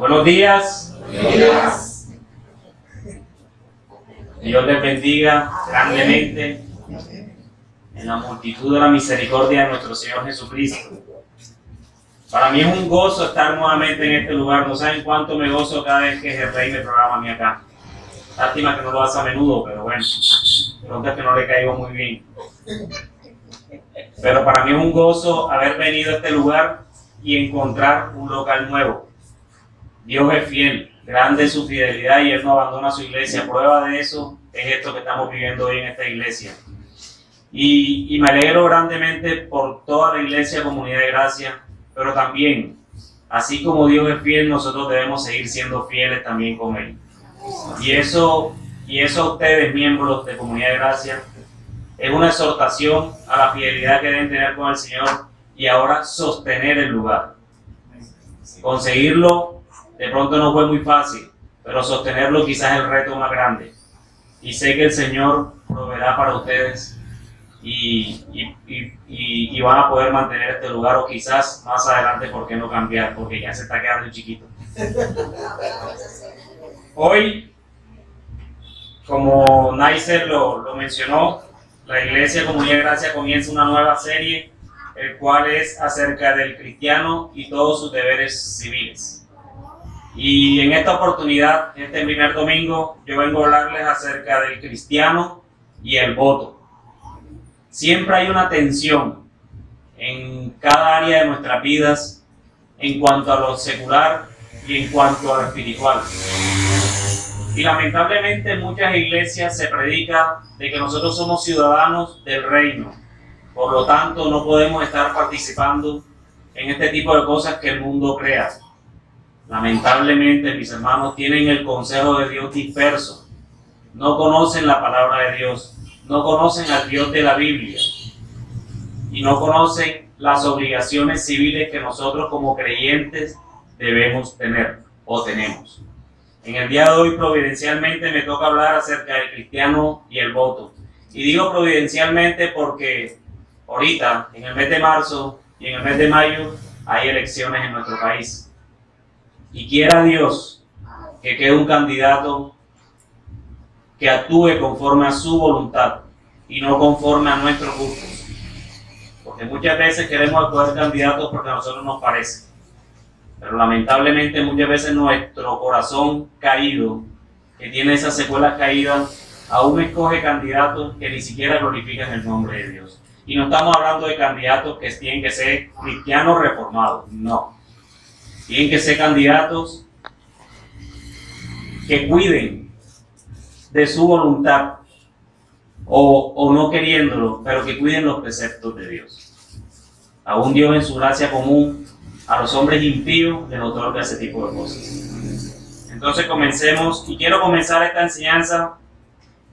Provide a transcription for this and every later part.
Buenos días. Buenos días. Dios les bendiga grandemente en la multitud de la misericordia de nuestro Señor Jesucristo. Para mí es un gozo estar nuevamente en este lugar. No saben cuánto me gozo cada vez que el Rey me programa a mí acá. Lástima que no lo hace a menudo, pero bueno, pronto es que no le caigo muy bien. Pero para mí es un gozo haber venido a este lugar y encontrar un local nuevo. Dios es fiel, grande es su fidelidad y Él no abandona su iglesia. Prueba de eso es esto que estamos viviendo hoy en esta iglesia. Y me alegro grandemente por toda la iglesia, Comunidad de Gracia, pero también, así como Dios es fiel, nosotros debemos seguir siendo fieles también con Él. Y eso a ustedes, miembros de Comunidad de Gracia, es una exhortación a la fidelidad que deben tener con el Señor y ahora sostener el lugar. Conseguirlo de pronto no fue muy fácil, pero sostenerlo quizás es el reto más grande. Y sé que el Señor proveerá para ustedes y van a poder mantener este lugar, o quizás más adelante, ¿por qué no cambiar? Porque ya se está quedando chiquito. Hoy, como Naiser lo mencionó, la Iglesia Comunidad de Gracia comienza una nueva serie, el cual es acerca del cristiano y todos sus deberes civiles. Y en esta oportunidad, este primer domingo, yo vengo a hablarles acerca del cristiano y el voto. Siempre hay una tensión en cada área de nuestras vidas en cuanto a lo secular y en cuanto a lo espiritual. Y lamentablemente en muchas iglesias se predica de que nosotros somos ciudadanos del reino. Por lo tanto, no podemos estar participando en este tipo de cosas que el mundo crea. Lamentablemente, mis hermanos, tienen el consejo de Dios disperso. No conocen la palabra de Dios, no conocen al Dios de la Biblia y no conocen las obligaciones civiles que nosotros como creyentes debemos tener o tenemos. En el día de hoy, providencialmente, me toca hablar acerca del cristiano y el voto. Y digo providencialmente porque ahorita, en el mes de marzo y en el mes de mayo, hay elecciones en nuestro país. Y quiera Dios que quede un candidato que actúe conforme a su voluntad y no conforme a nuestros gustos. Porque muchas veces queremos escoger candidatos porque a nosotros nos parece. Pero lamentablemente muchas veces nuestro corazón caído, que tiene esas secuelas caídas, aún escoge candidatos que ni siquiera glorifican el nombre de Dios. Y no estamos hablando de candidatos que tienen que ser cristianos reformados, no. Tienen que ser candidatos que cuiden de su voluntad o no queriéndolo, pero que cuiden los preceptos de Dios. Aún Dios en su gracia común a los hombres impíos les otorga ese tipo de cosas. Entonces comencemos, y quiero comenzar esta enseñanza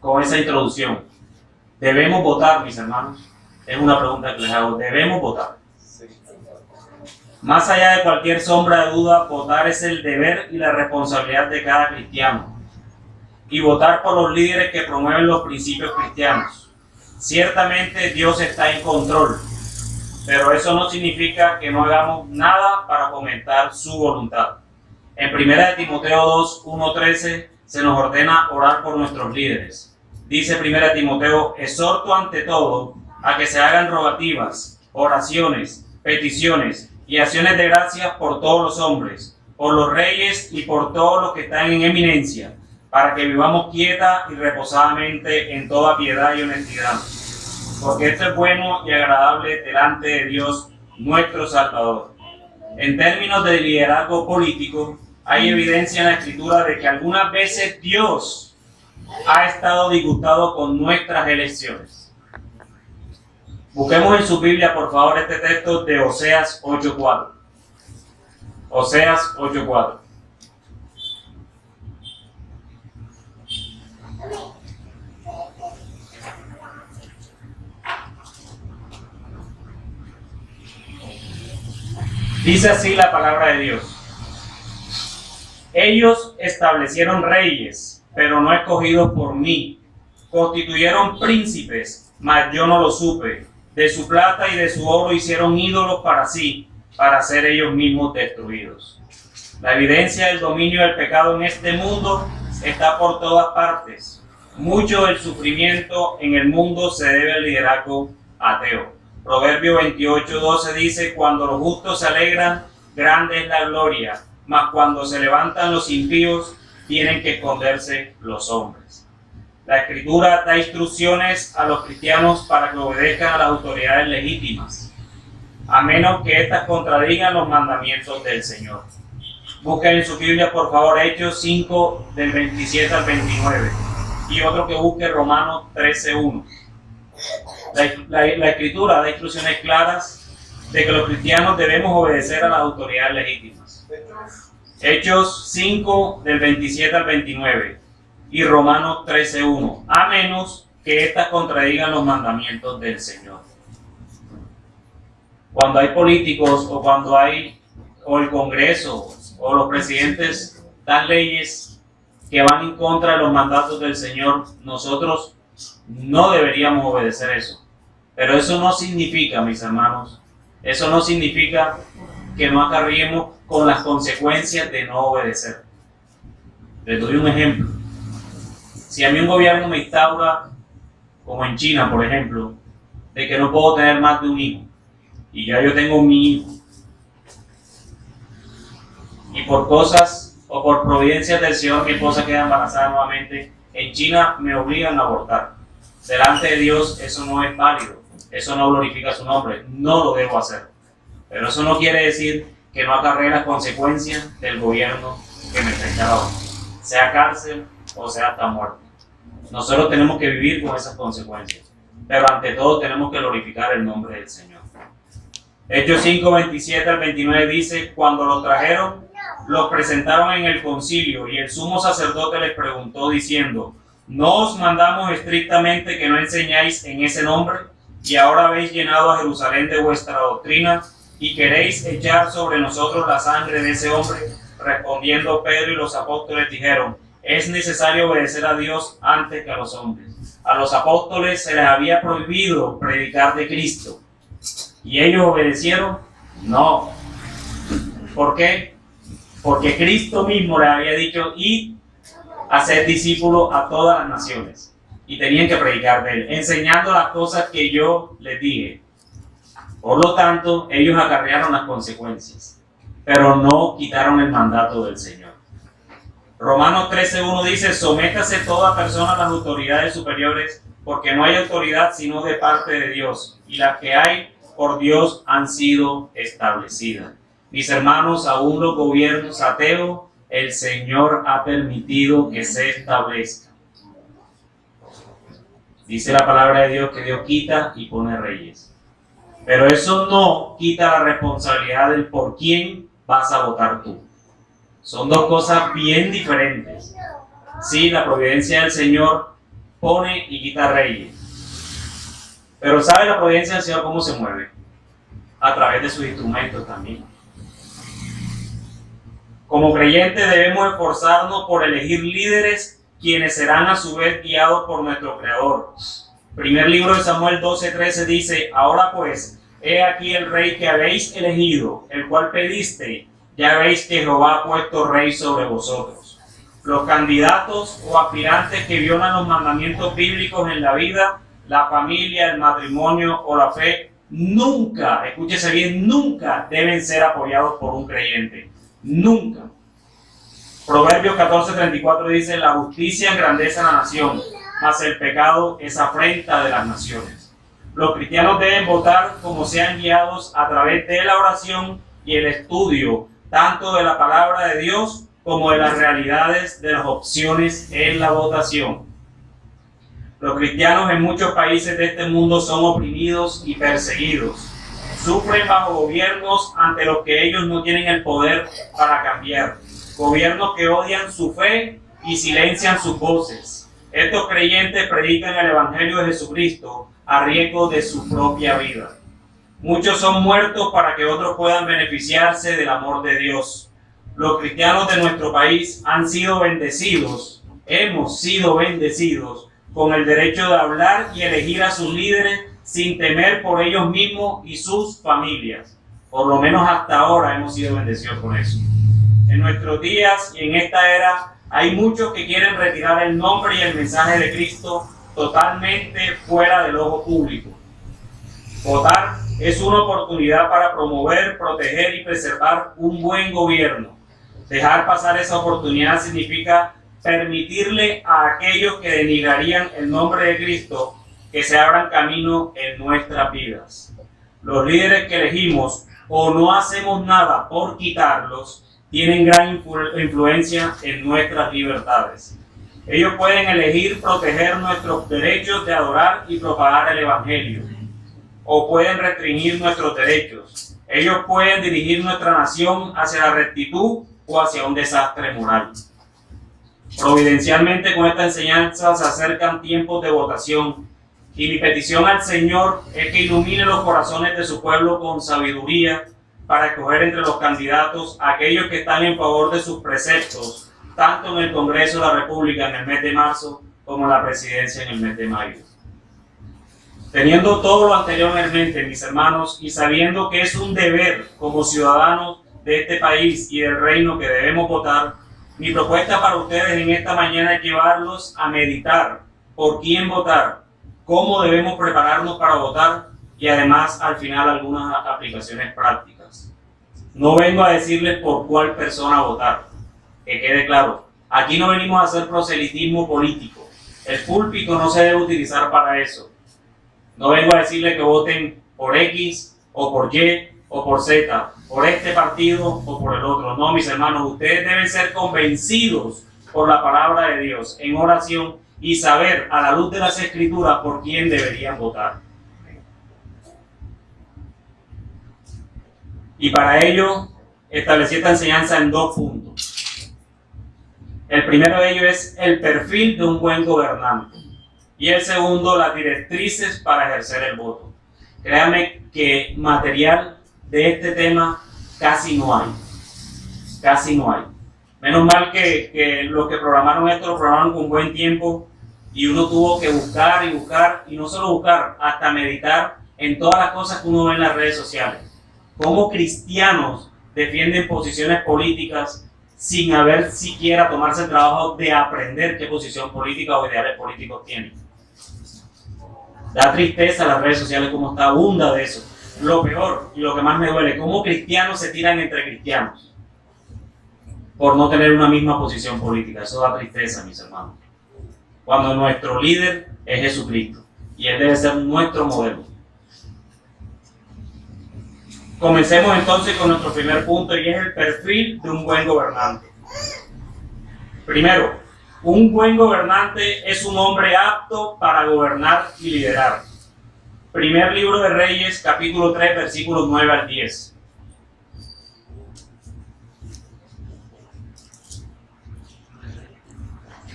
con esa introducción. ¿Debemos votar, mis hermanos? Es una pregunta que les hago. ¿Debemos votar? Más allá de cualquier sombra de duda, votar es el deber y la responsabilidad de cada cristiano. Y votar por los líderes que promueven los principios cristianos. Ciertamente Dios está en control, pero eso no significa que no hagamos nada para fomentar su voluntad. En 1 Timoteo 2, 1-13 se nos ordena orar por nuestros líderes. Dice 1 Timoteo, exhorto ante todo a que se hagan rogativas, oraciones, peticiones y acciones de gracias por todos los hombres, por los reyes y por todos los que están en eminencia, para que vivamos quieta y reposadamente en toda piedad y honestidad. Porque esto es bueno y agradable delante de Dios, nuestro Salvador. En términos de liderazgo político, hay evidencia en la Escritura de que algunas veces Dios ha estado disgustado con nuestras elecciones. Busquemos en su Biblia, por favor, este texto de Oseas 8:4. Oseas 8:4. Dice así la palabra de Dios. Ellos establecieron reyes, pero no escogidos por mí. Constituyeron príncipes, mas yo no lo supe. De su plata y de su oro hicieron ídolos para sí, para ser ellos mismos destruidos. La evidencia del dominio del pecado en este mundo está por todas partes. Mucho del sufrimiento en el mundo se debe al liderazgo ateo. Proverbio 28:12 dice: cuando los justos se alegran, grande es la gloria, mas cuando se levantan los impíos, tienen que esconderse los hombres. La Escritura da instrucciones a los cristianos para que obedezcan a las autoridades legítimas, a menos que éstas contradigan los mandamientos del Señor. Busquen en su Biblia, por favor, Hechos 5, del 27 al 29, y otro que busque Romanos 13:1. La Escritura da instrucciones claras de que los cristianos debemos obedecer a las autoridades legítimas. Hechos 5, del 27 al 29, y Romanos 13:1, a menos que éstas contradigan los mandamientos del Señor. Cuando hay políticos o el Congreso o los presidentes dan leyes que van en contra de los mandatos del Señor, nosotros no deberíamos obedecer eso. Pero eso no significa, mis hermanos, eso no significa que no acarriemos con las consecuencias de no obedecer. Les doy un ejemplo. Si a mí un gobierno me instaura, como en China, por ejemplo, de que no puedo tener más de un hijo, y ya yo tengo mi hijo, y por cosas o por providencias del Señor mi esposa queda embarazada nuevamente, en China me obligan a abortar. Delante de Dios eso no es válido, eso no glorifica su nombre, no lo debo hacer. Pero eso no quiere decir que no acarree las consecuencias del gobierno que me está instalando, sea cárcel o sea hasta muerte. Nosotros tenemos que vivir con esas consecuencias, pero ante todo tenemos que glorificar el nombre del Señor. Hechos 5, 27 al 29 dice: cuando los trajeron, los presentaron en el concilio, y el sumo sacerdote les preguntó diciendo: ¿no os mandamos estrictamente que no enseñáis en ese nombre? Y ahora habéis llenado a Jerusalén de vuestra doctrina, y queréis echar sobre nosotros la sangre de ese hombre. Respondiendo Pedro y los apóstoles dijeron: es necesario obedecer a Dios antes que a los hombres. A los apóstoles se les había prohibido predicar de Cristo, ¿y ellos obedecieron? No. ¿Por qué? Porque Cristo mismo les había dicho: id a ser discípulos a todas las naciones, y tenían que predicar de Él, enseñando las cosas que yo les dije. Por lo tanto, ellos acarrearon las consecuencias, pero no quitaron el mandato del Señor. Romanos 13:1 dice: sométase toda persona a las autoridades superiores, porque no hay autoridad sino de parte de Dios, y las que hay por Dios han sido establecidas. Mis hermanos, aún los gobiernos ateos, el Señor ha permitido que se establezcan. Dice la palabra de Dios que Dios quita y pone reyes. Pero eso no quita la responsabilidad del por quién vas a votar tú. Son dos cosas bien diferentes. Sí, la providencia del Señor pone y quita reyes. Pero ¿sabe la providencia del Señor cómo se mueve? A través de sus instrumentos también. Como creyentes debemos esforzarnos por elegir líderes quienes serán a su vez guiados por nuestro Creador. Primer libro de Samuel 12:13 dice: ahora pues, he aquí el rey que habéis elegido, el cual pedisteis, ya veis que Jehová ha puesto rey sobre vosotros. Los candidatos o aspirantes que violan los mandamientos bíblicos en la vida, la familia, el matrimonio o la fe, nunca, escúchese bien, nunca deben ser apoyados por un creyente. Nunca. Proverbios 14:34 dice: la justicia engrandece a la nación, mas el pecado es afrenta de las naciones. Los cristianos deben votar como sean guiados a través de la oración y el estudio tanto de la palabra de Dios como de las realidades de las opciones en la votación. Los cristianos en muchos países de este mundo son oprimidos y perseguidos. Sufren bajo gobiernos ante los que ellos no tienen el poder para cambiar. Gobiernos que odian su fe y silencian sus voces. Estos creyentes predican el Evangelio de Jesucristo a riesgo de su propia vida. Muchos son muertos para que otros puedan beneficiarse del amor de Dios. Los cristianos de nuestro país han sido bendecidos, hemos sido bendecidos con el derecho de hablar y elegir a sus líderes sin temer por ellos mismos y sus familias. Por lo menos hasta ahora hemos sido bendecidos con eso. En nuestros días y en esta era hay muchos que quieren retirar el nombre y el mensaje de Cristo totalmente fuera del ojo público. Votar es una oportunidad para promover, proteger y preservar un buen gobierno. Dejar pasar esa oportunidad significa permitirle a aquellos que denigrarían el nombre de Cristo que se abran camino en nuestras vidas. Los líderes que elegimos o no hacemos nada por quitarlos tienen gran influencia en nuestras libertades. Ellos pueden elegir proteger nuestros derechos de adorar y propagar el Evangelio, o pueden restringir nuestros derechos. Ellos pueden dirigir nuestra nación hacia la rectitud o hacia un desastre moral. Providencialmente, con esta enseñanza se acercan tiempos de votación, y mi petición al Señor es que ilumine los corazones de su pueblo con sabiduría para escoger entre los candidatos a aquellos que están en favor de sus preceptos, tanto en el Congreso de la República en el mes de marzo como en la presidencia en el mes de mayo. Teniendo todo lo anterior en mente, mis hermanos, y sabiendo que es un deber como ciudadanos de este país y del reino que debemos votar, mi propuesta para ustedes en esta mañana es llevarlos a meditar por quién votar, cómo debemos prepararnos para votar y además al final algunas aplicaciones prácticas. No vengo a decirles por cuál persona votar, que quede claro. Aquí no venimos a hacer proselitismo político. El púlpito no se debe utilizar para eso. No vengo a decirles que voten por X o por Y o por Z, por este partido o por el otro. No, mis hermanos, ustedes deben ser convencidos por la palabra de Dios en oración y saber a la luz de las Escrituras por quién deberían votar. Y para ello establecí esta enseñanza en 2 puntos. El primero de ellos es el perfil de un buen gobernante. Y el segundo, las directrices para ejercer el voto. Créanme que material de este tema casi no hay. Casi no hay. Menos mal que los que programaron esto lo programaron con buen tiempo y uno tuvo que buscar y buscar, y no solo buscar, hasta meditar en todas las cosas que uno ve en las redes sociales. Cómo cristianos defienden posiciones políticas sin haber siquiera tomarse el trabajo de aprender qué posición política o ideales políticos tienen. Da tristeza las redes sociales como está abunda de eso. Lo peor y lo que más me duele, cómo cristianos se tiran entre cristianos por no tener una misma posición política. Eso da tristeza, mis hermanos. Cuando nuestro líder es Jesucristo y Él debe ser nuestro modelo. Comencemos entonces con nuestro primer punto y es el perfil de un buen gobernante. Primero, un buen gobernante es un hombre apto para gobernar y liderar. Primer libro de Reyes, capítulo 3, versículos 9 al 10.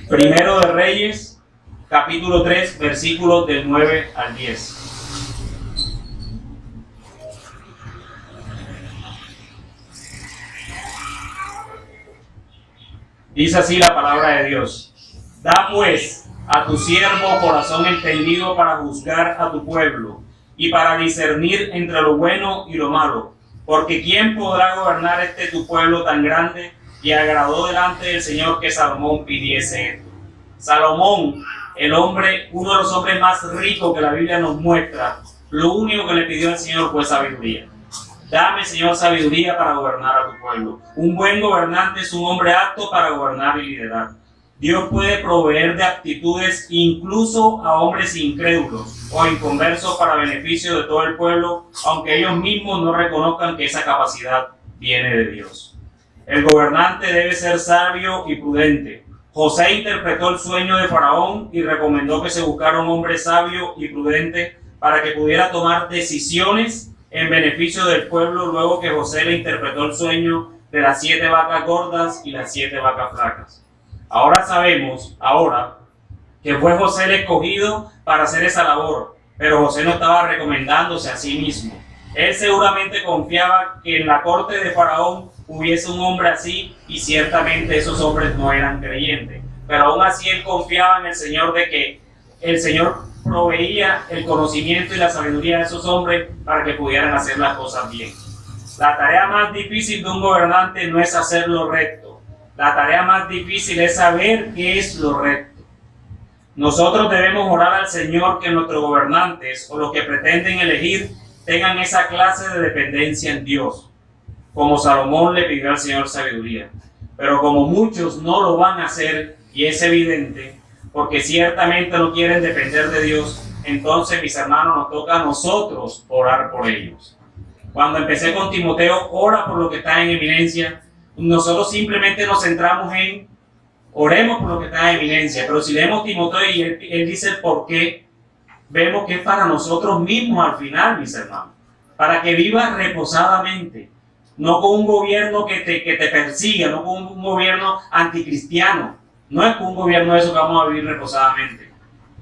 Primero de Reyes, capítulo 3, versículos del 9 al 10. Dice así la palabra de Dios. Da pues a tu siervo corazón entendido para juzgar a tu pueblo y para discernir entre lo bueno y lo malo. Porque ¿quién podrá gobernar este tu pueblo tan grande? Y agradó delante del Señor que Salomón pidiese esto. Salomón, el hombre, uno de los hombres más ricos que la Biblia nos muestra, lo único que le pidió al Señor fue sabiduría. Dame, Señor, sabiduría para gobernar a tu pueblo. Un buen gobernante es un hombre apto para gobernar y liderar. Dios puede proveer de aptitudes incluso a hombres incrédulos o inconversos para beneficio de todo el pueblo, aunque ellos mismos no reconozcan que esa capacidad viene de Dios. El gobernante debe ser sabio y prudente. José interpretó el sueño de Faraón y recomendó que se buscara un hombre sabio y prudente para que pudiera tomar decisiones en beneficio del pueblo luego que José le interpretó el sueño de las 7 vacas gordas y las 7 vacas flacas. Ahora sabemos, que fue José el escogido para hacer esa labor, pero José no estaba recomendándose a sí mismo. Él seguramente confiaba que en la corte de Faraón hubiese un hombre así y ciertamente esos hombres no eran creyentes. Pero aún así él confiaba en el Señor de que el Señor proveía el conocimiento y la sabiduría de esos hombres para que pudieran hacer las cosas bien. La tarea más difícil de un gobernante no es hacer lo recto. La tarea más difícil es saber qué es lo recto. Nosotros debemos orar al Señor que nuestros gobernantes o los que pretenden elegir tengan esa clase de dependencia en Dios, como Salomón le pidió al Señor sabiduría. Pero como muchos no lo van a hacer, y es evidente, porque ciertamente no quieren depender de Dios, entonces, mis hermanos, nos toca a nosotros orar por ellos. Cuando empecé con Timoteo, ora por lo que está en eminencia, nosotros simplemente nos centramos en oremos por lo que está en eminencia, pero si leemos Timoteo y él dice el por qué, vemos que es para nosotros mismos al final, mis hermanos, para que vivas reposadamente, no con un gobierno que te persiga, no con un gobierno anticristiano, no es con un gobierno de eso que vamos a vivir reposadamente.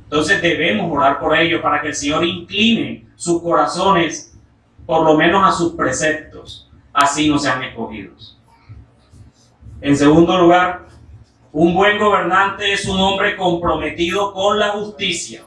Entonces debemos orar por ellos para que el Señor incline sus corazones por lo menos a sus preceptos, así no sean escogidos. En segundo lugar, un buen gobernante es un hombre comprometido con la justicia.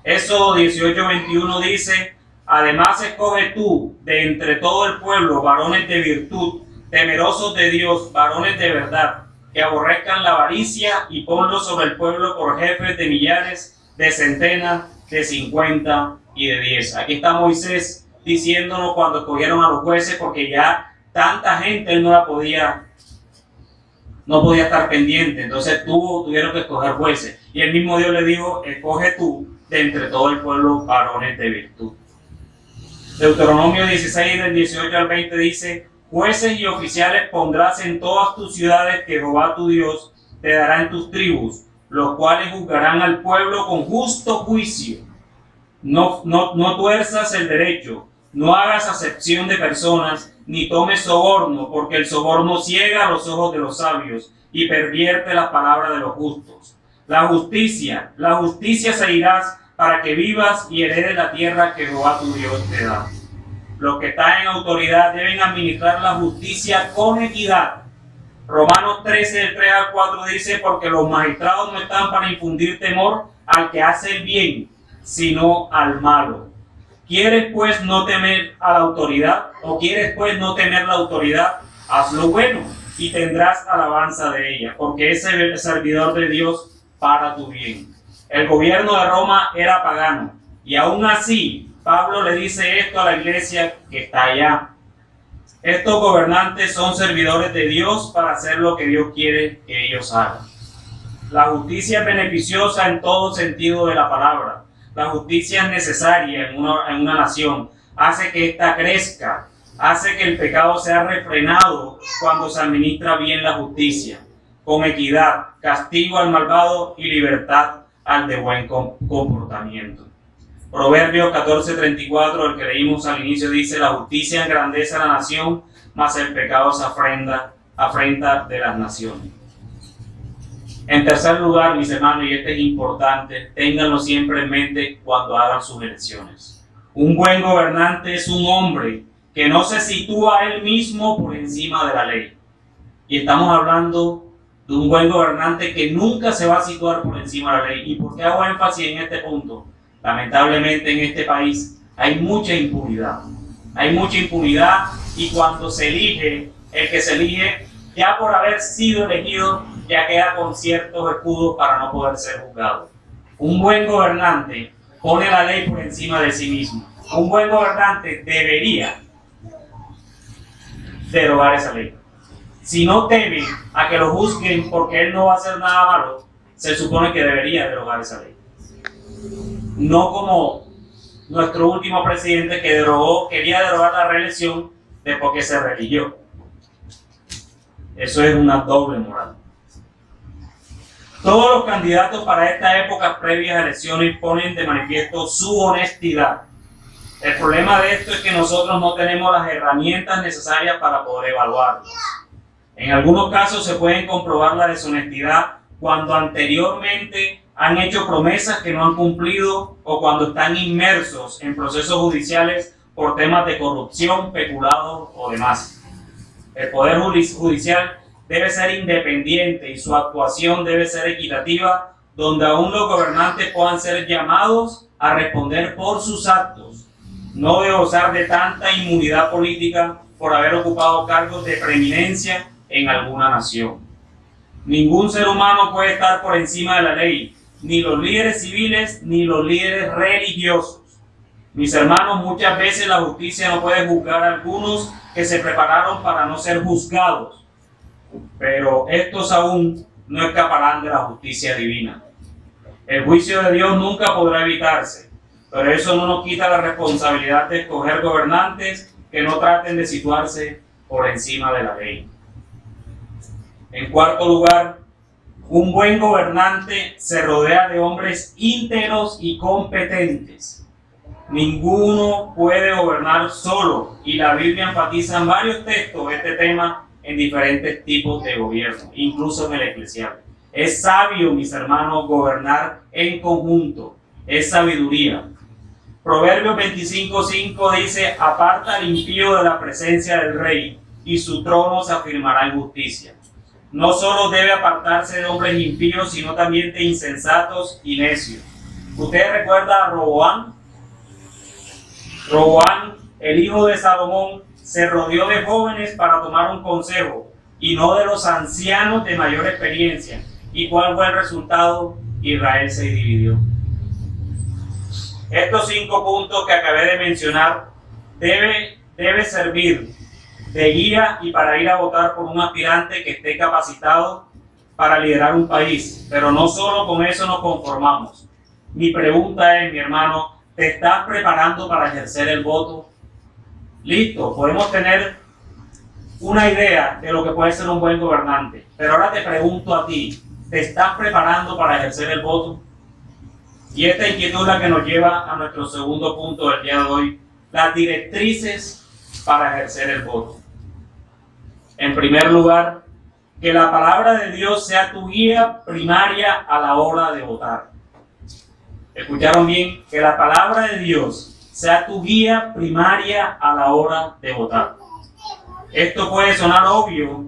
Éxodo 18:21 dice: además escoge tú de entre todo el pueblo varones de virtud, temerosos de Dios, varones de verdad, que aborrezcan la avaricia, y ponlos sobre el pueblo por jefes de millares, de centenas, de 50 y de 10. Aquí está Moisés diciéndonos cuando escogieron a los jueces, porque ya tanta gente él no podía estar pendiente, entonces tuvieron que escoger jueces. Y el mismo Dios le dijo: escoge tú de entre todo el pueblo varones de virtud. Deuteronomio 16, del 18 al 20 dice: jueces y oficiales pondrás en todas tus ciudades que Jehová tu Dios te dará en tus tribus, los cuales juzgarán al pueblo con justo juicio. No tuerzas el derecho, no hagas acepción de personas, ni tomes soborno, porque el soborno ciega los ojos de los sabios y pervierte las palabras de los justos. La justicia seguirás para que vivas y heredes la tierra que Jehová tu Dios te da. Los que están en autoridad deben administrar la justicia con equidad. Romanos 13, del 3 al 4 dice: porque los magistrados no están para infundir temor al que hace el bien, sino al malo. ¿Quieres pues no temer a la autoridad? ¿O quieres pues no temer la autoridad? Haz lo bueno y tendrás alabanza de ella, porque es el servidor de Dios para tu bien. El gobierno de Roma era pagano, y aún así Pablo le dice esto a la iglesia que está allá: estos gobernantes son servidores de Dios para hacer lo que Dios quiere que ellos hagan. La justicia es beneficiosa en todo sentido de la palabra. La justicia es necesaria en una nación. Hace que ésta crezca. Hace que el pecado sea refrenado cuando se administra bien la justicia. Con equidad, castigo al malvado y libertad al de buen comportamiento. Proverbios 14:34, el que leímos al inicio, dice: la justicia engrandece a la nación, mas el pecado es afrenta de las naciones. En tercer lugar, mis hermanos, y este es importante, ténganlo siempre en mente cuando hagan sus elecciones. Un buen gobernante es un hombre que no se sitúa él mismo por encima de la ley. Y estamos hablando de un buen gobernante que nunca se va a situar por encima de la ley. ¿Y por qué hago énfasis en este punto? Lamentablemente en este país hay mucha impunidad. Hay mucha impunidad, y cuando se elige, el que se elige, ya por haber sido elegido, ya queda con ciertos escudos para no poder ser juzgado. Un buen gobernante pone la ley por encima de sí mismo. Un buen gobernante debería derogar esa ley. Si no teme a que lo juzguen porque él no va a hacer nada malo, se supone que debería derogar esa ley. No como nuestro último presidente que quería derogar la reelección después que se religió. Eso es una doble moral. Todos los candidatos para esta época previas a elecciones ponen de manifiesto su honestidad. El problema de esto es que nosotros no tenemos las herramientas necesarias para poder evaluarlos. En algunos casos se pueden comprobar la deshonestidad cuando anteriormente han hecho promesas que no han cumplido, o cuando están inmersos en procesos judiciales por temas de corrupción, peculado o demás. El Poder Judicial debe ser independiente y su actuación debe ser equitativa, donde aún los gobernantes puedan ser llamados a responder por sus actos. No debe gozar de tanta inmunidad política por haber ocupado cargos de preeminencia en alguna nación. Ningún ser humano puede estar por encima de la ley, ni los líderes civiles ni los líderes religiosos. Mis hermanos, muchas veces la justicia no puede juzgar a algunos que se prepararon para no ser juzgados, pero estos aún no escaparán de la justicia divina. El juicio de Dios nunca podrá evitarse, pero eso no nos quita la responsabilidad de escoger gobernantes que no traten de situarse por encima de la ley. En cuarto lugar, un buen gobernante se rodea de hombres íntegros y competentes. Ninguno puede gobernar solo, y la Biblia enfatiza en varios textos este tema en diferentes tipos de gobierno, incluso en el eclesial. Es sabio, mis hermanos, gobernar en conjunto. Es sabiduría. Proverbios 25:5 dice: aparta al impío de la presencia del rey, y su trono se afirmará en justicia. No solo debe apartarse de hombres impíos, sino también de insensatos y necios. ¿Usted recuerda a Roboam? Roboam, el hijo de Salomón, se rodeó de jóvenes para tomar un consejo, y no de los ancianos de mayor experiencia. ¿Y cuál fue el resultado? Israel se dividió. Estos 5 puntos que acabé de mencionar debe servir de guía y para ir a votar por un aspirante que esté capacitado para liderar un país. Pero no solo con eso nos conformamos. Mi pregunta es, mi hermano, ¿te estás preparando para ejercer el voto? Listo, podemos tener una idea de lo que puede ser un buen gobernante, pero ahora te pregunto a ti, ¿te estás preparando para ejercer el voto? Y esta inquietud es la que nos lleva a nuestro segundo punto del día de hoy, las directrices para ejercer el voto. En primer lugar, que la palabra de Dios sea tu guía primaria a la hora de votar. ¿Escucharon bien? Que la palabra de Dios sea tu guía primaria a la hora de votar. Esto puede sonar obvio,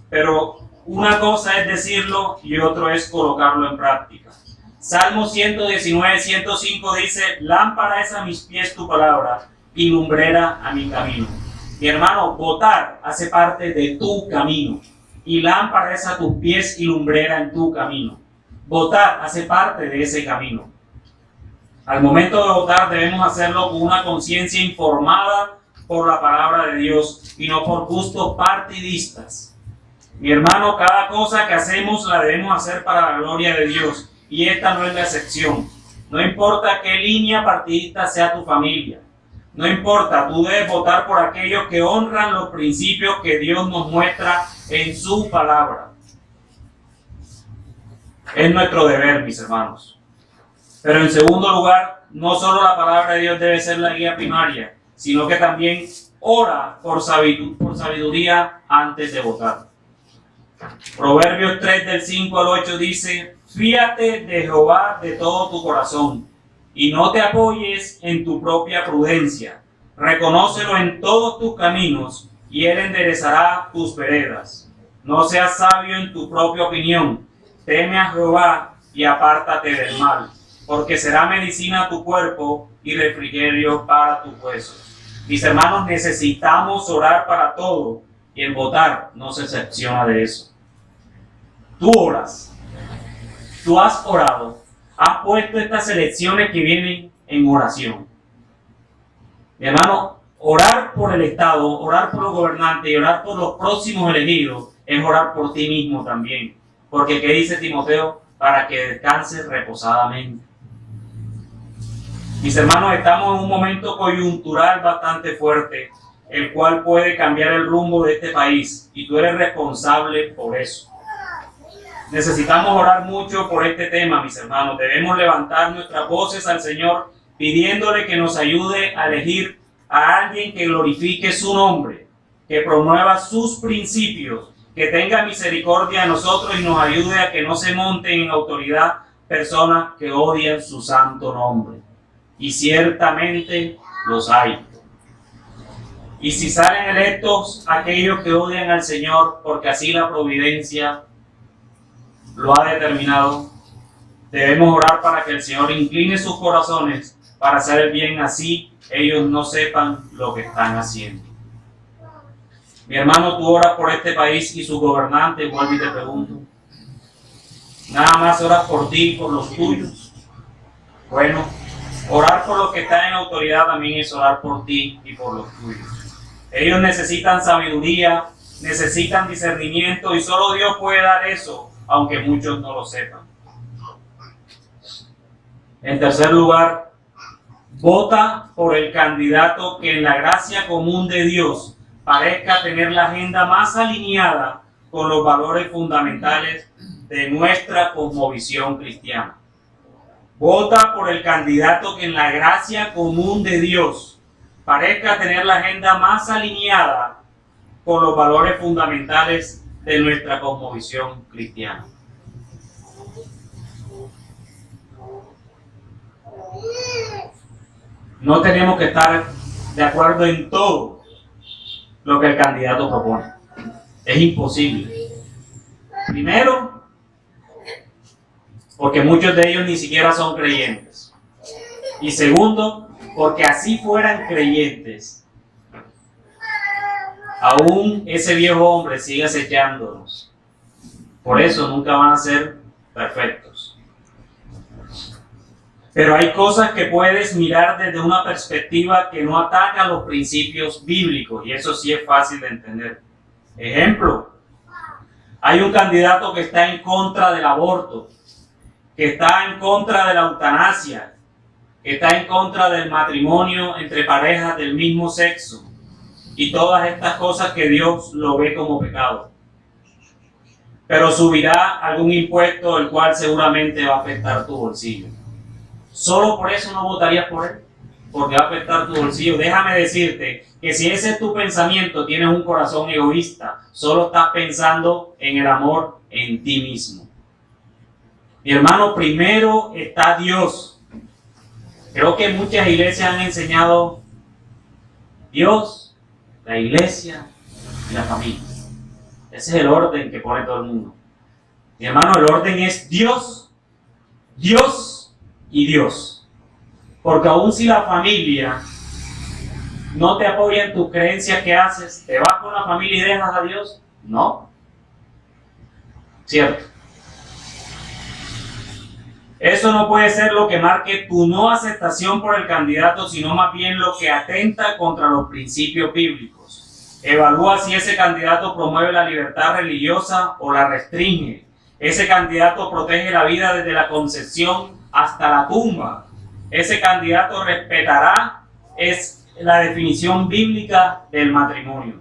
pero una cosa es decirlo y otro es colocarlo en práctica. Salmo 119:105 dice: lámpara es a mis pies tu palabra y lumbrera a mi camino. Mi hermano, votar hace parte de tu camino, y lámpara es a tus pies y lumbrera en tu camino. Votar hace parte de ese camino. Al momento de votar debemos hacerlo con una conciencia informada por la palabra de Dios y no por gustos partidistas. Mi hermano, cada cosa que hacemos la debemos hacer para la gloria de Dios, y esta no es la excepción. No importa qué línea partidista sea tu familia. No importa, tú debes votar por aquellos que honran los principios que Dios nos muestra en su palabra. Es nuestro deber, mis hermanos. Pero en segundo lugar, no solo la palabra de Dios debe ser la guía primaria, sino que también ora por sabiduría antes de votar. Proverbios 3 del 5 al 8 dice: fíate de Jehová de todo tu corazón, y no te apoyes en tu propia prudencia. Reconócelo en todos tus caminos, y él enderezará tus veredas. No seas sabio en tu propia opinión. Teme a Jehová y apártate del mal, porque será medicina a tu cuerpo y refrigerio para tus huesos. Mis hermanos, necesitamos orar para todo, y el votar no se excepciona de eso. Tú oras. Tú has orado. Has puesto estas elecciones que vienen en oración. Mi hermano, orar por el Estado, orar por los gobernantes y orar por los próximos elegidos es orar por ti mismo también. Porque ¿qué dice Timoteo? Para que descanses reposadamente. Mis hermanos, estamos en un momento coyuntural bastante fuerte, el cual puede cambiar el rumbo de este país, y tú eres responsable por eso. Necesitamos orar mucho por este tema, mis hermanos. Debemos levantar nuestras voces al Señor pidiéndole que nos ayude a elegir a alguien que glorifique su nombre, que promueva sus principios, que tenga misericordia de nosotros y nos ayude a que no se monten en autoridad personas que odian su santo nombre. Y ciertamente los hay. Y si salen electos aquellos que odian al Señor, porque así la providencia lo ha determinado, debemos orar para que el Señor incline sus corazones para hacer el bien, así ellos no sepan lo que están haciendo. Mi hermano, tú oras por este país y sus gobernantes, vuelvo y te pregunto. Nada más oras por ti y por los tuyos. Bueno, orar por los que están en autoridad también es orar por ti y por los tuyos. Ellos necesitan sabiduría, necesitan discernimiento y solo Dios puede dar eso, aunque muchos no lo sepan. En tercer lugar, vota por el candidato que en la gracia común de Dios parezca tener la agenda más alineada con los valores fundamentales de nuestra cosmovisión cristiana. Vota por el candidato que en la gracia común de Dios parezca tener la agenda más alineada con los valores fundamentales de nuestra cosmovisión cristiana. No tenemos que estar de acuerdo en todo lo que el candidato propone. Es imposible. Primero, porque muchos de ellos ni siquiera son creyentes. Y segundo, porque así fueran creyentes, aún ese viejo hombre sigue acechándonos. Por eso nunca van a ser perfectos. Pero hay cosas que puedes mirar desde una perspectiva que no ataca los principios bíblicos, y eso sí es fácil de entender. Ejemplo, hay un candidato que está en contra del aborto, que está en contra de la eutanasia, que está en contra del matrimonio entre parejas del mismo sexo, y todas estas cosas que Dios lo ve como pecado. Pero subirá algún impuesto el cual seguramente va a afectar tu bolsillo. Solo por eso no votarías por él, porque va a afectar tu bolsillo. Déjame decirte que si ese es tu pensamiento, tienes un corazón egoísta. Solo estás pensando en el amor en ti mismo. Mi hermano, primero está Dios. Creo que muchas iglesias han enseñado Dios, la iglesia y la familia. Ese es el orden que pone todo el mundo. Mi hermano, el orden es Dios, Dios y Dios. Porque aun si la familia no te apoya en tus creencias, ¿qué haces? ¿Te vas con la familia y dejas a Dios? No. ¿Cierto? Eso no puede ser lo que marque tu no aceptación por el candidato, sino más bien lo que atenta contra los principios bíblicos. Evalúa si ese candidato promueve la libertad religiosa o la restringe. Ese candidato protege la vida desde la concepción hasta la tumba. Ese candidato respetará la definición bíblica del matrimonio.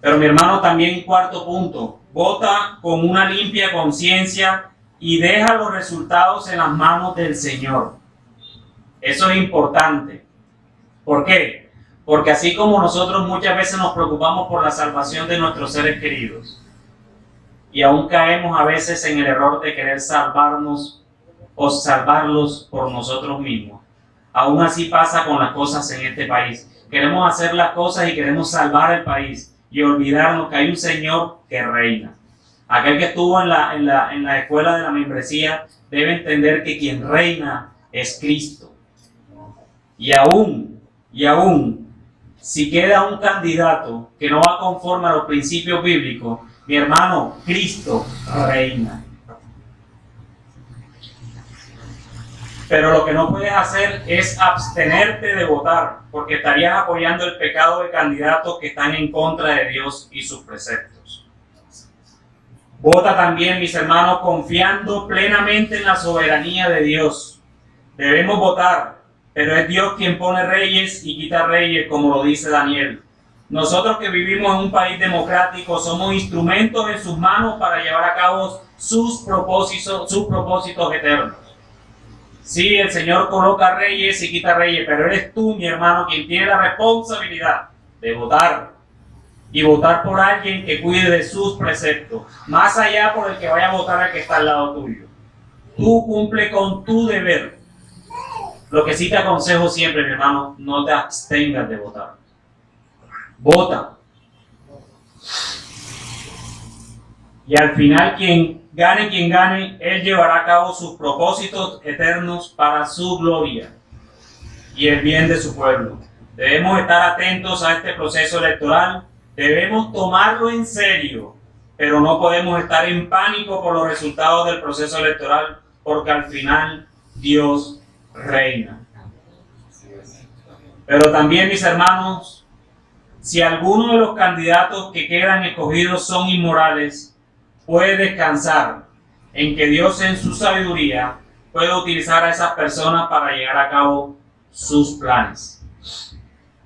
Pero mi hermano, también cuarto punto, vota con una limpia conciencia y deja los resultados en las manos del Señor. Eso es importante. ¿Por qué? Porque así como nosotros muchas veces nos preocupamos por la salvación de nuestros seres queridos, y aún caemos a veces en el error de querer salvarnos o salvarlos por nosotros mismos. Aún así pasa con las cosas en este país. Queremos hacer las cosas y queremos salvar el país y olvidarnos que hay un Señor que reina. Aquel que estuvo en la escuela de la membresía debe entender que quien reina es Cristo. Y aún, si queda un candidato que no va conforme a los principios bíblicos, mi hermano, Cristo reina. Pero lo que no puedes hacer es abstenerte de votar, porque estarías apoyando el pecado de candidatos que están en contra de Dios y sus preceptos. Vota también, mis hermanos, confiando plenamente en la soberanía de Dios. Debemos votar, pero es Dios quien pone reyes y quita reyes, como lo dice Daniel. Nosotros que vivimos en un país democrático somos instrumentos en sus manos para llevar a cabo sus propósitos eternos. Sí, el Señor coloca reyes y quita reyes, pero eres tú, mi hermano, quien tiene la responsabilidad de votar. Y votar por alguien que cuide de sus preceptos, más allá por el que vaya a votar al que está al lado tuyo. Tú cumple con tu deber. Lo que sí te aconsejo siempre, mi hermano, no te abstengas de votar. Vota. Y al final quien gane, él llevará a cabo sus propósitos eternos para su gloria y el bien de su pueblo. Debemos estar atentos a este proceso electoral Debemos tomarlo en serio, pero no podemos estar en pánico por los resultados del proceso electoral, porque al final Dios reina. Pero también, mis hermanos, si alguno de los candidatos que quedan escogidos son inmorales, puede descansar en que Dios en su sabiduría puede utilizar a esas personas para llevar a cabo sus planes.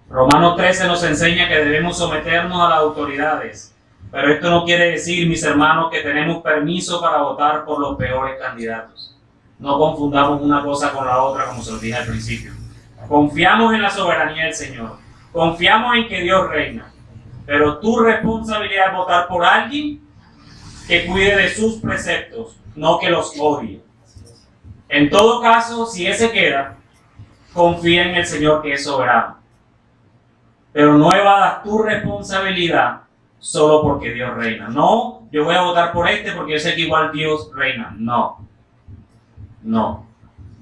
Romanos 13 nos enseña que debemos someternos a las autoridades, pero esto no quiere decir, mis hermanos, que tenemos permiso para votar por los peores candidatos. No confundamos una cosa con la otra, como se lo dije al principio. Confiamos en la soberanía del Señor, confiamos en que Dios reina, pero tu responsabilidad es votar por alguien que cuide de sus preceptos, no que los odie. En todo caso, si ese queda, confía en el Señor que es soberano. Pero no evadas tu responsabilidad solo porque Dios reina. No, yo voy a votar por este porque yo sé que igual Dios reina. No.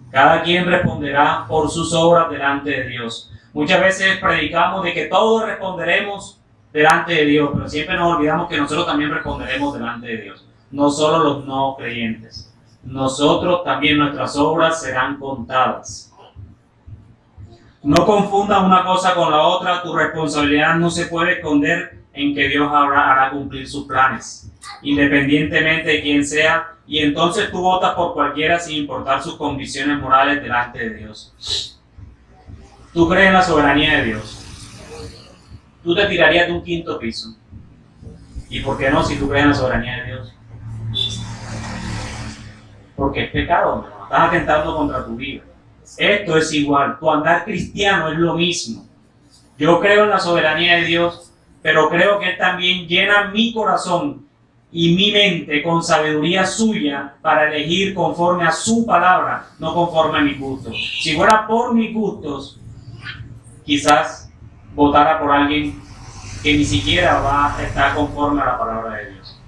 Cada quien responderá por sus obras delante de Dios. Muchas veces predicamos de que todos responderemos delante de Dios, pero siempre nos olvidamos que nosotros también responderemos delante de Dios. No solo los no creyentes. Nosotros también, nuestras obras serán contadas. No confundas una cosa con la otra. Tu responsabilidad no se puede esconder en que Dios hará cumplir sus planes, independientemente de quién sea, y entonces tú votas por cualquiera sin importar sus convicciones morales delante de Dios. ¿Tú crees en la soberanía de Dios? ¿Tú te tirarías de un quinto piso? ¿Y por qué no si tú crees en la soberanía de Dios? Porque es pecado, hermano. Estás atentando contra tu vida. Esto es igual, tu andar cristiano es lo mismo. Yo creo en la soberanía de Dios, pero creo que Él también llena mi corazón y mi mente con sabiduría suya para elegir conforme a su palabra, no conforme a mis gustos. Si fuera por mis gustos, quizás votara por alguien que ni siquiera va a estar conforme a la palabra de Dios.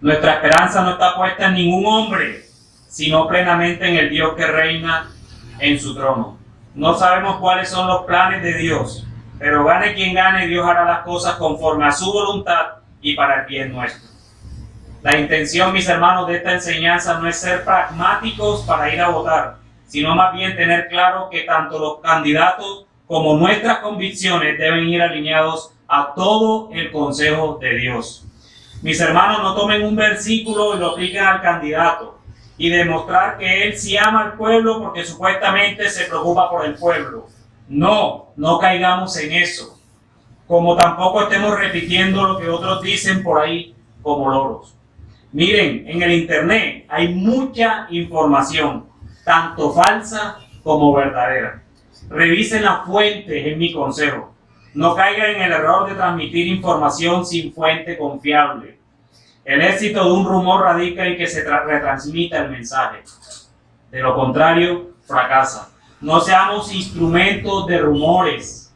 Nuestra esperanza no está puesta en ningún hombre, sino plenamente en el Dios que reina en su trono. No sabemos cuáles son los planes de Dios, pero gane quien gane, Dios hará las cosas conforme a su voluntad y para el bien nuestro. La intención, mis hermanos, de esta enseñanza no es ser pragmáticos para ir a votar, sino más bien tener claro que tanto los candidatos como nuestras convicciones deben ir alineados a todo el consejo de Dios. Mis hermanos, no tomen un versículo y lo apliquen al candidato y demostrar que él sí ama al pueblo porque supuestamente se preocupa por el pueblo. No caigamos en eso. Como tampoco estemos repitiendo lo que otros dicen por ahí como loros. Miren, en el internet hay mucha información, tanto falsa como verdadera. Revisen las fuentes, es mi consejo. No caigan en el error de transmitir información sin fuente confiable. El éxito de un rumor radica en que se retransmita el mensaje. De lo contrario, fracasa. No seamos instrumentos de rumores.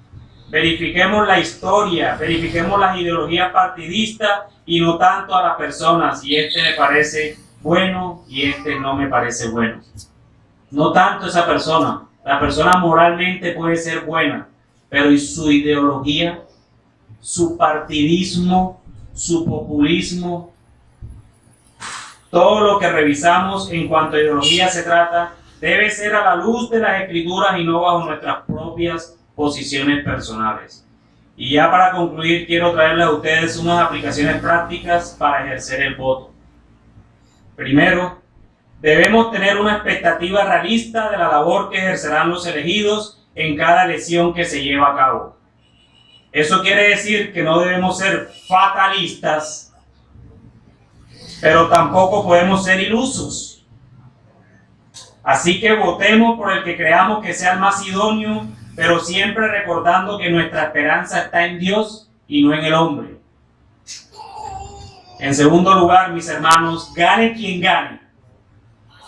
Verifiquemos la historia, verifiquemos las ideologías partidistas y no tanto a las personas. Y este me parece bueno y este no me parece bueno. No tanto esa persona. La persona moralmente puede ser buena, pero ¿y su ideología? Su partidismo, su populismo. Todo lo que revisamos en cuanto a ideología se trata debe ser a la luz de las Escrituras y no bajo nuestras propias posiciones personales. Y ya para concluir, quiero traerles a ustedes unas aplicaciones prácticas para ejercer el voto. Primero, debemos tener una expectativa realista de la labor que ejercerán los elegidos en cada elección que se lleva a cabo. Eso quiere decir que no debemos ser fatalistas, pero tampoco podemos ser ilusos. Así que votemos por el que creamos que sea el más idóneo, pero siempre recordando que nuestra esperanza está en Dios y no en el hombre. En segundo lugar, mis hermanos, gane quien gane,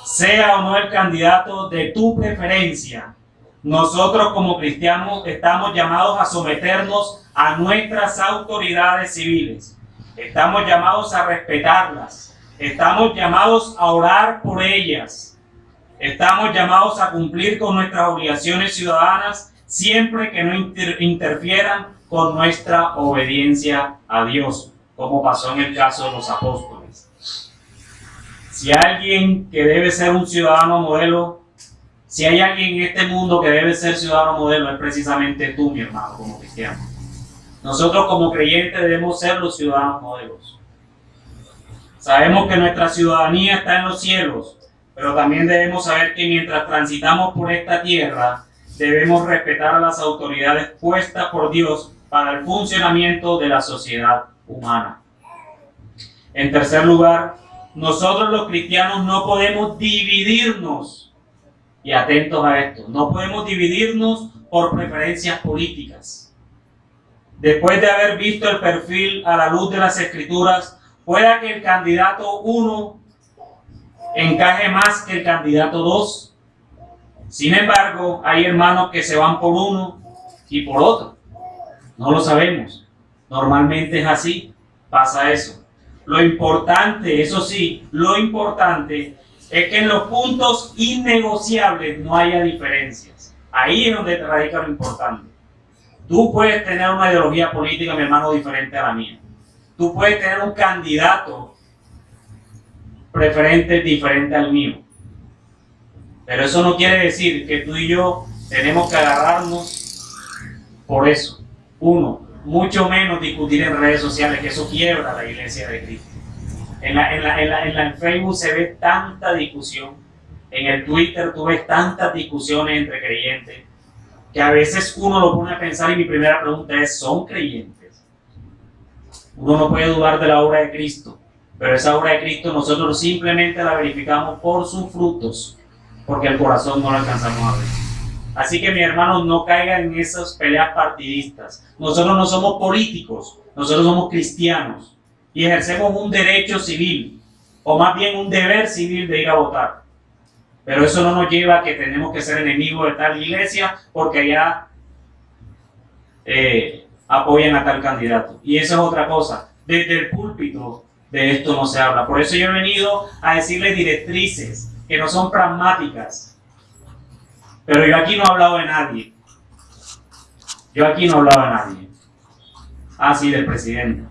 sea o no el candidato de tu preferencia, nosotros como cristianos estamos llamados a someternos a nuestras autoridades civiles. Estamos llamados a respetarlas. Estamos llamados a orar por ellas. Estamos llamados a cumplir con nuestras obligaciones ciudadanas siempre que no interfieran con nuestra obediencia a Dios, como pasó en el caso de los apóstoles. Si hay alguien que debe ser un ciudadano modelo, si hay alguien en este mundo que debe ser ciudadano modelo, es precisamente tú, mi hermano, como cristiano. Nosotros como creyentes debemos ser los ciudadanos modelos. Sabemos que nuestra ciudadanía está en los cielos, pero también debemos saber que mientras transitamos por esta tierra, debemos respetar a las autoridades puestas por Dios para el funcionamiento de la sociedad humana. En tercer lugar, nosotros los cristianos no podemos dividirnos, y atentos a esto, no podemos dividirnos por preferencias políticas. Después de haber visto el perfil a la luz de las Escrituras, pueda que el candidato 1 encaje más que el candidato 2. Sin embargo, hay hermanos que se van por uno y por otro. No lo sabemos. Normalmente es así, pasa eso. Lo importante, eso sí, lo importante es que en los puntos innegociables no haya diferencias. Ahí es donde radica lo importante. Tú puedes tener una ideología política, mi hermano, diferente a la mía. Tú puedes tener un candidato preferente diferente al mío. Pero eso no quiere decir que tú y yo tenemos que agarrarnos por eso. Uno, mucho menos discutir en redes sociales, que eso quiebra la iglesia de Cristo. En Facebook se ve tanta discusión, en el Twitter tú ves tantas discusiones entre creyentes, que a veces uno lo pone a pensar y mi primera pregunta es, ¿son creyentes? Uno no puede dudar de la obra de Cristo, pero esa obra de Cristo nosotros simplemente la verificamos por sus frutos, porque el corazón no lo alcanzamos a ver. Así que mis hermanos, no caigan en esas peleas partidistas. Nosotros no somos políticos, nosotros somos cristianos y ejercemos un derecho civil, o más bien un deber civil de ir a votar. Pero eso no nos lleva a que tenemos que ser enemigos de tal iglesia porque allá apoyan a tal candidato. Y eso es otra cosa. Desde el púlpito de esto no se habla. Por eso yo he venido a decirles directrices que no son pragmáticas. Pero yo aquí no he hablado de nadie. Yo aquí no he hablado de nadie. Ah, sí, del presidente.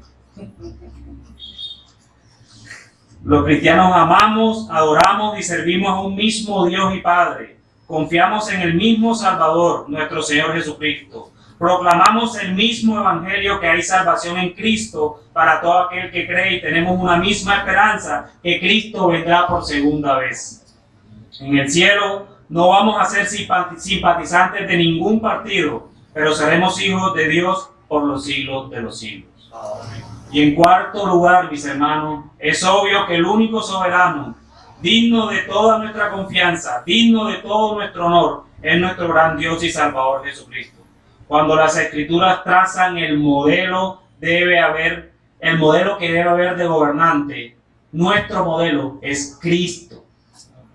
Los cristianos amamos, adoramos y servimos a un mismo Dios y Padre. Confiamos en el mismo Salvador, nuestro Señor Jesucristo. Proclamamos el mismo Evangelio, que hay salvación en Cristo para todo aquel que cree, y tenemos una misma esperanza, que Cristo vendrá por segunda vez. En el cielo no vamos a ser simpatizantes de ningún partido, pero seremos hijos de Dios por los siglos de los siglos. Y en cuarto lugar, mis hermanos, es obvio que el único soberano, digno de toda nuestra confianza, digno de todo nuestro honor, es nuestro gran Dios y Salvador Jesucristo. Cuando las Escrituras trazan el modelo que debe haber de gobernante, nuestro modelo es Cristo.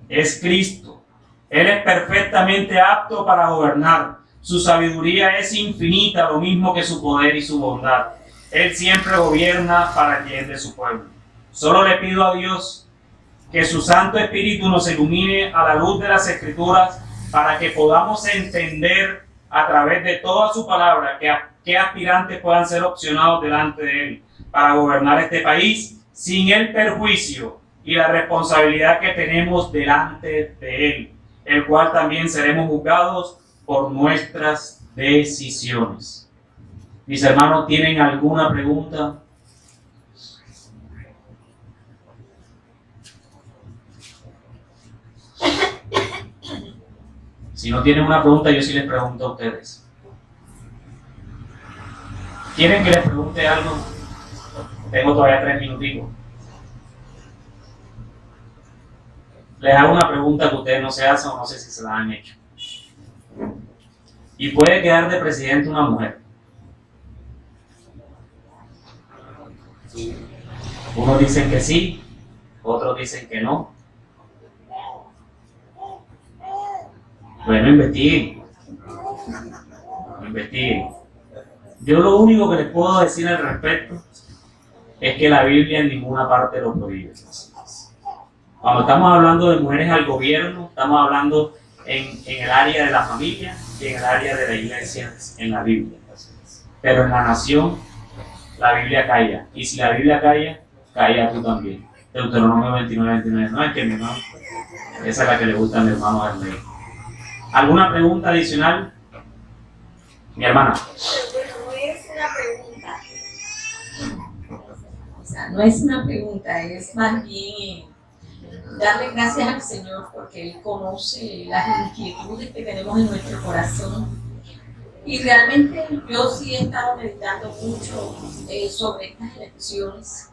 Es Cristo. Él es perfectamente apto para gobernar. Su sabiduría es infinita, lo mismo que su poder y su bondad. Él siempre gobierna para el bien de su pueblo. Solo le pido a Dios que su Santo Espíritu nos ilumine a la luz de las Escrituras para que podamos entender a través de toda su palabra qué aspirantes puedan ser opcionados delante de Él para gobernar este país sin el perjuicio y la responsabilidad que tenemos delante de Él, el cual también seremos juzgados por nuestras decisiones. Mis hermanos, ¿tienen alguna pregunta? Si no tienen una pregunta, yo sí les pregunto a ustedes. ¿Quieren que les pregunte algo? Tengo todavía 3 minutitos. Les hago una pregunta que ustedes no se hacen o no sé si se la han hecho. ¿Y puede quedar de presidente una mujer? Unos dicen que sí, otros dicen que no. Bueno, investiguen. Yo lo único que les puedo decir al respecto es que la Biblia en ninguna parte lo prohíbe. Cuando estamos hablando de mujeres al gobierno, estamos hablando en el área de la familia y en el área de la iglesia en la Biblia. pero en la nación la Biblia calla. Y si la Biblia calla, calla tú también. Deuteronomio 29:29. No es que mi hermano, esa es la que le gusta a mi hermano Arley. ¿Alguna pregunta adicional? Mi hermana. Bueno, no es una pregunta. O sea, no es una pregunta, es más bien darle gracias al Señor porque Él conoce las inquietudes que tenemos en nuestro corazón. Y realmente yo sí he estado meditando mucho sobre estas elecciones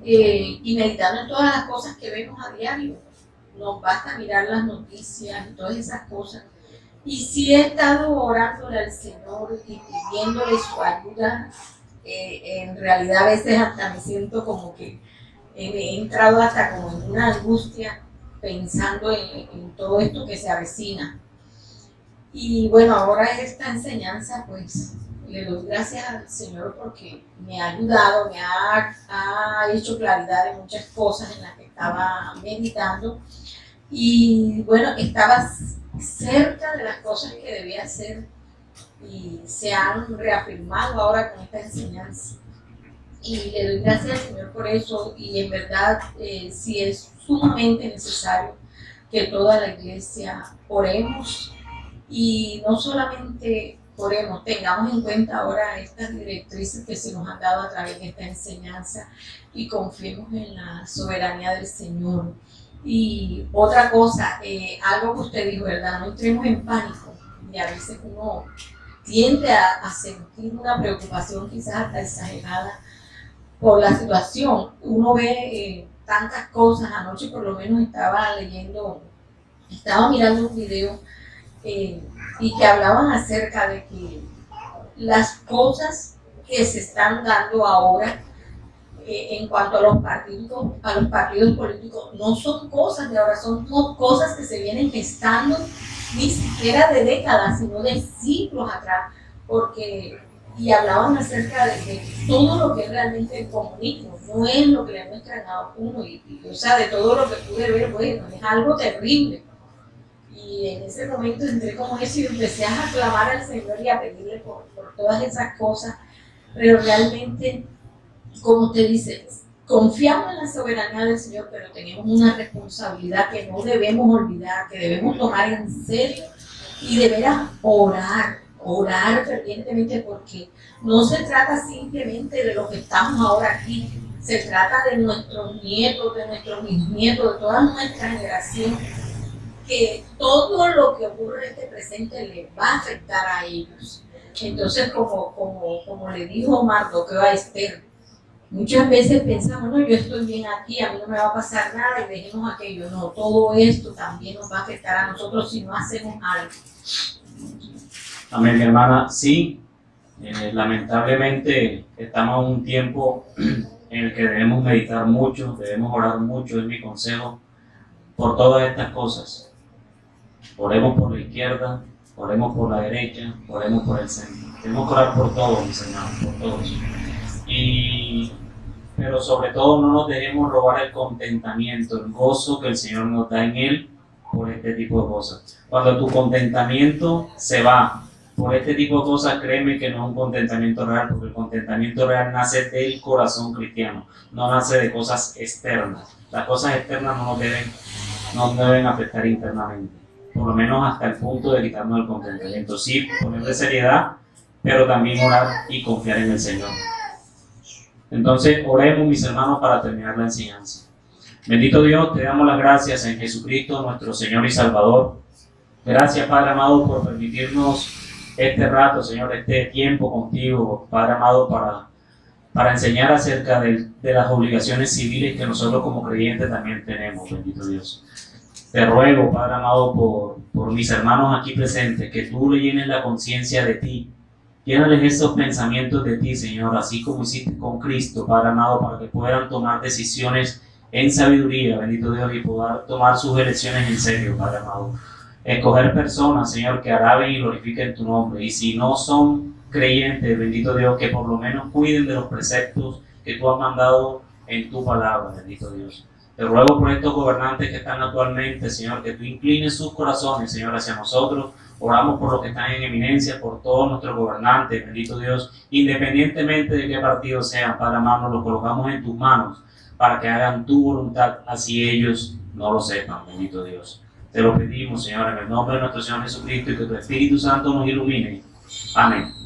y meditando en todas las cosas que vemos a diario. Nos basta mirar las noticias y todas esas cosas. Y sí he estado orándole al Señor y pidiéndole su ayuda. En realidad a veces hasta me siento como que he entrado hasta como en una angustia pensando en todo esto que se avecina. Y bueno, ahora esta enseñanza, pues le doy gracias al Señor porque me ha ayudado, me ha hecho claridad de muchas cosas en las que estaba meditando. Y bueno, estaba cerca de las cosas que debía hacer y se han reafirmado ahora con esta enseñanza. Y le doy gracias al Señor por eso y en verdad sí es sumamente necesario que toda la iglesia oremos y no solamente oremos, tengamos en cuenta ahora estas directrices que se nos han dado a través de esta enseñanza y confiemos en la soberanía del Señor. Y otra cosa, algo que usted dijo, ¿verdad? No entremos en pánico y a veces uno tiende a sentir una preocupación quizás hasta exagerada por la situación. Uno ve tantas cosas, anoche por lo menos estaba mirando un video y que hablaban acerca de que las cosas que se están dando ahora en cuanto a los partidos políticos no son cosas de ahora, son cosas que se vienen gestando ni siquiera de décadas, sino de siglos atrás, y hablaban acerca de todo lo que es realmente el comunismo, no es lo que le muestran a uno, o sea, de todo lo que pude ver, bueno, es algo terrible. Y en ese momento entré como eso y empecé a clamar al Señor y a pedirle por todas esas cosas, pero realmente, como usted dice, confiamos en la soberanía del Señor, pero tenemos una responsabilidad que no debemos olvidar, que debemos tomar en serio y de veras orar fervientemente, porque no se trata simplemente de los que estamos ahora aquí, se trata de nuestros nietos, de nuestros bisnietos, de toda nuestra generación, que todo lo que ocurre en este presente les va a afectar a ellos. Entonces, como le dijo Mardoqueo a Esther, muchas veces pensamos, no, yo estoy bien aquí, a mí no me va a pasar nada y dejemos aquello. No, todo esto también nos va a afectar a nosotros si no hacemos algo. Amén, mi hermana. Sí, lamentablemente estamos en un tiempo en el que debemos meditar mucho, debemos orar mucho, es mi consejo, por todas estas cosas. Oremos por la izquierda, oremos por la derecha, oremos por el centro. Tenemos que orar por todos, mis hermanos, por todos. Pero sobre todo no nos dejemos robar el contentamiento, el gozo que el Señor nos da en Él por este tipo de cosas. Cuando tu contentamiento se va por este tipo de cosas, créeme que no es un contentamiento real, porque el contentamiento real nace del corazón cristiano, no nace de cosas externas. Las cosas externas no nos deben afectar internamente, por lo menos hasta el punto de quitarnos el contentamiento. Sí, ponerle seriedad, pero también orar y confiar en el Señor. Entonces, oremos, mis hermanos, para terminar la enseñanza. Bendito Dios, te damos las gracias en Jesucristo, nuestro Señor y Salvador. Gracias, Padre amado, por permitirnos este rato, Señor, este tiempo contigo, Padre amado, para enseñar acerca de las obligaciones civiles que nosotros como creyentes también tenemos, bendito Dios. Te ruego, Padre amado, por mis hermanos aquí presentes, que tú le llenes la conciencia de ti. Llénales esos pensamientos de ti, Señor, así como hiciste con Cristo, Padre amado, para que puedan tomar decisiones en sabiduría, bendito Dios, y poder tomar sus elecciones en serio, Padre amado. Escoger personas, Señor, que alaben y glorifiquen tu nombre. Y si no son creyentes, bendito Dios, que por lo menos cuiden de los preceptos que tú has mandado en tu palabra, bendito Dios. Te ruego por estos gobernantes que están actualmente, Señor, que tú inclines sus corazones, Señor, hacia nosotros, Oramos por los que están en eminencia, por todos nuestros gobernantes, bendito Dios, independientemente de qué partido sean. Padre amado, los colocamos en tus manos para que hagan tu voluntad, así ellos no lo sepan, bendito Dios. Te lo pedimos, Señor, en el nombre de nuestro Señor Jesucristo, y que tu Espíritu Santo nos ilumine. Amén.